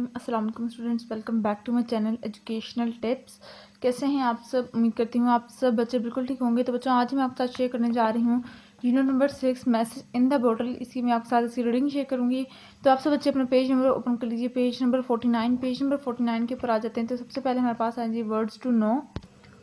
अस्सलाम वालेकुम students, welcome back to my channel educational tips. कैसे हैं आप सब? उम्मीद करती हूँ आप सब बच्चे बिल्कुल ठीक होंगे। तो बच्चों, आज मैं आपके साथ शेयर करने जा रही हूँ unit number 6 message in the बोतल। इसकी मैं आपके साथ इसकी रीडिंग शेयर करूँगी। तो आप सब बच्चे अपना पेज नंबर ओपन कर लीजिए, पेज नंबर 49। पेज नंबर 49 के ऊपर आ जाते हैं। तो सबसे पहले हमारे पास है जी words to know.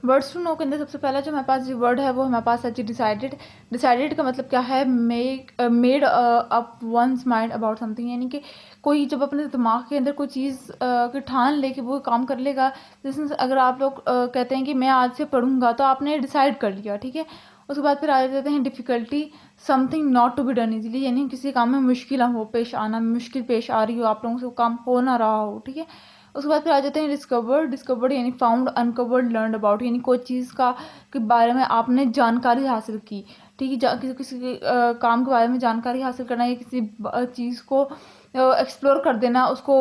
Words to know के अंदर सबसे पहला जो हमारे पास जो वर्ड है वो हमारे पास है जी डिसाइडेड। डिसाइडेड का मतलब क्या है? Made up once mind about something, यानी कि कोई जब अपने दिमाग के अंदर कोई चीज़ की ठान ले कि वो काम कर लेगा। जैसे अगर आप लोग कहते हैं कि मैं आज से पढ़ूंगा, तो आपने डिसाइड कर लिया, ठीक है। उसके बाद फिर आ जाते हैं difficulty, something not to be done easily, यानी किसी काम में मुश्किल हो पेश आना, मुश्किल पेश आ रही हो, आप लोगों से वो काम हो ना रहा हो, ठीक है। उसके बाद फिर आ जाते हैं डिस्कवर्ड। डिस्कवर्ड यानी फाउंड, अनकवर्ड, लर्न अबाउट, यानी कोई चीज़ का के बारे में आपने जानकारी हासिल की, ठीक है। किसी किसी काम के बारे में जानकारी हासिल करना या किसी चीज़ को एक्सप्लोर कर देना, उसको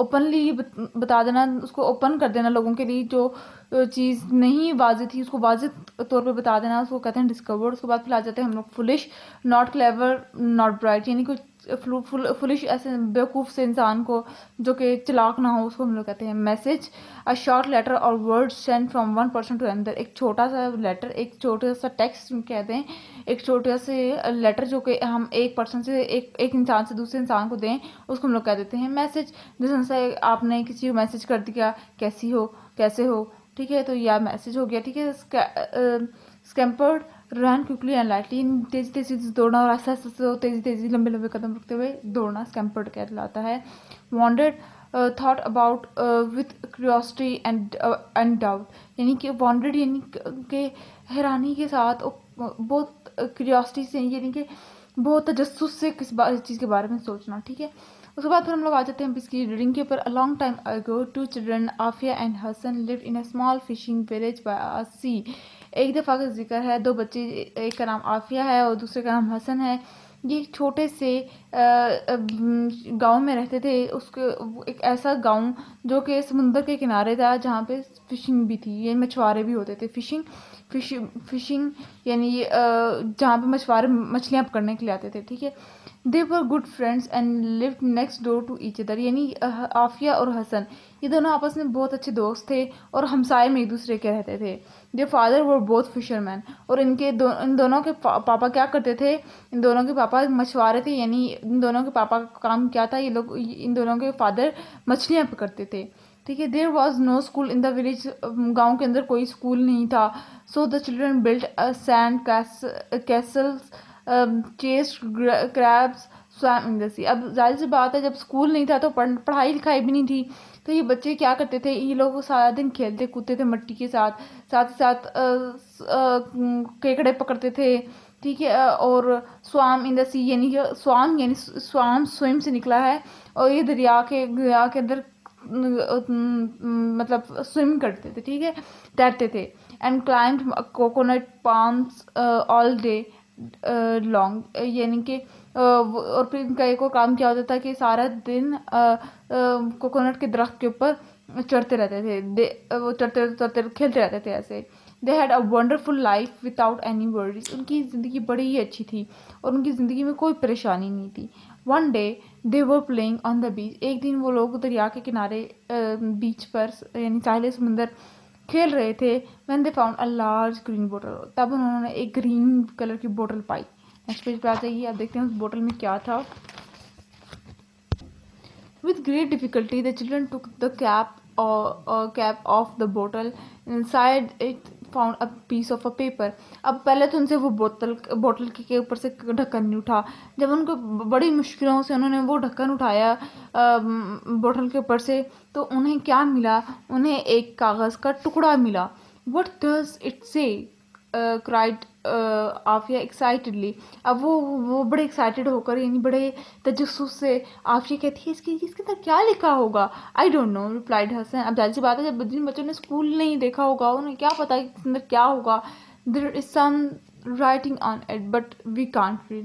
ओपनली बता देना, उसको ओपन कर देना लोगों के लिए। जो चीज़ नहीं वाज़िह थी उसको वाज़िह तौर पे बता देना, उसको कहते हैं डिस्कवर्ड। उसके बाद फिर आ जाते हैं हम लोग foolish, not clever, not bright, यानी कुछ फुलिश ऐसे बेवकूफ़ से इंसान को जो कि चालाक ना हो, उसको हम लोग कहते हैं मैसेज। अ शॉर्ट लेटर और word send from one person to another, एक छोटा सा लेटर, एक छोटा सा टेक्स्ट कहते हैं, एक छोटे से लेटर जो कि हम एक पर्सन से एक इंसान से दूसरे इंसान को दें, उसको हम लोग कह देते हैं मैसेज। जैसे आपने किसी को मैसेज कर दिया, कैसी हो, कैसे हो, ठीक है, तो यह मैसेज हो गया, ठीक है। स्कैम्पर्ड, रन क्विकली एंड लाइटली, तेज़ी तेज़ी से दौड़ना और आस्ते आस्ते से तेज़ी तेज़ी लंबे लंबे कदम रखते हुए दौड़ना स्कैम्पर्ड कहलाता है। Wandered, thought about with curiosity and doubt, यानी कि वॉन्डर्ड यानी कि हैरानी के साथ बहुत क्यूरियोसिटी से, यानी कि बहुत तजस्सुस से किस चीज़ के बारे में सोचना, ठीक है। उसके बाद फिर हम लोग आ जाते हैं इसकी रीडिंग के ऊपर। A long time ago two children Afia and Hasan lived in a small fishing village by a sea. एक दफ़ा का जिक्र है, दो बच्चे, एक का नाम आफिया है और दूसरे का नाम हसन है। ये एक छोटे से गांव में रहते थे। उसके एक ऐसा गांव जो कि समुंदर के किनारे था, जहाँ पे फिशिंग भी थी, ये मछुआरे भी होते थे। फिशिंग यानी जहाँ पे मछुआरे मछलियाँ पकड़ने के लिए आते थे, ठीक है। They were good friends and lived next door to each other, यानी आफिया और हसन ये दोनों आपस में बहुत अच्छे दोस्त थे और हमसाए में एक दूसरे के रहते थे। Their father were both fisherman, और इन दोनों के पापा क्या करते थे? इन दोनों के पापा मछुआरे थे, यानी इन दोनों के पापा का काम क्या था? इन दोनों के फादर मछलियाँ पकड़ते थे, ठीक है। There was no school in the village, गाँव के अंदर कोई स्कूल नहीं था। So the children built sand castles, chased crabs, swam in the sea. अब जाहिर सी बात है, जब स्कूल नहीं था तो पढ़ाई लिखाई भी नहीं थी, तो ये बच्चे क्या करते थे? ये लोग सारा दिन खेलते कूदते थे मट्टी के साथ, साथ ही साथ केकड़े पकड़ते थे, ठीक है। और स्वाम इन द सी, यानी कि स्वाम स्विम से निकला है, और ये दरिया के अंदर मतलब स्विम करते थे, ठीक है, तैरते थे। And climb coconut palms all day long, यानी कि और फिर इनका एक और काम क्या होता था कि सारा दिन कोकोनट के दरख्त के ऊपर चढ़ते रहते थे। वो चढ़ते चढ़ते खेलते रहते थे ऐसे। They had a wonderful life without any worries, उनकी ज़िंदगी बड़ी ही अच्छी थी और उनकी ज़िंदगी में कोई परेशानी नहीं थी। One day they were playing on the beach, एक दिन वो लोग दरिया के किनारे बीच पर यानी साहिल समुंदर खेल रहे थे। When they found a large green बोतल, तब उन्होंने एक ग्रीन कलर की बोतल पाई। नेक्स्ट पेज पे आ जाइए, आप देखते हैं उस बोतल में क्या था। With great difficulty, the children took the cap off the bottle. Inside it found a piece of a paper. अब पहले तो उनसे वो बोतल के ऊपर से ढक्कन नहीं उठा। जब उनको बड़ी मुश्किलों से उन्होंने वो ढक्कन उठाया बोतल के ऊपर से, तो उन्हें क्या मिला? उन्हें एक कागज़ का टुकड़ा मिला। What does it say? Cried Afia excitedly. अब वो बड़े एक्साइटेड होकर, यानी बड़े तजस्सुस से आफिया कहती है इसके अंदर क्या लिखा होगा? I don't know, replied Hasan. अब जाहिर सी बात है, जब जिन बच्चों ने स्कूल नहीं देखा होगा उन्हें क्या पता कि इसके अंदर क्या होगा। There is some writing on it but we can't read.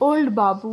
Old Babu,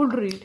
could read.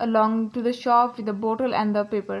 along to the shop with the bottle and the paper.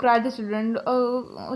cried the children.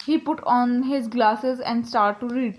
He put on his glasses and start to read.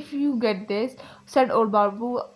If you get this said old Babu.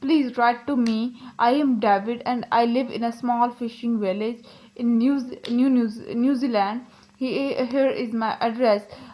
Please write to me. I am David and I live in a small fishing village in New Zealand. Here is my address.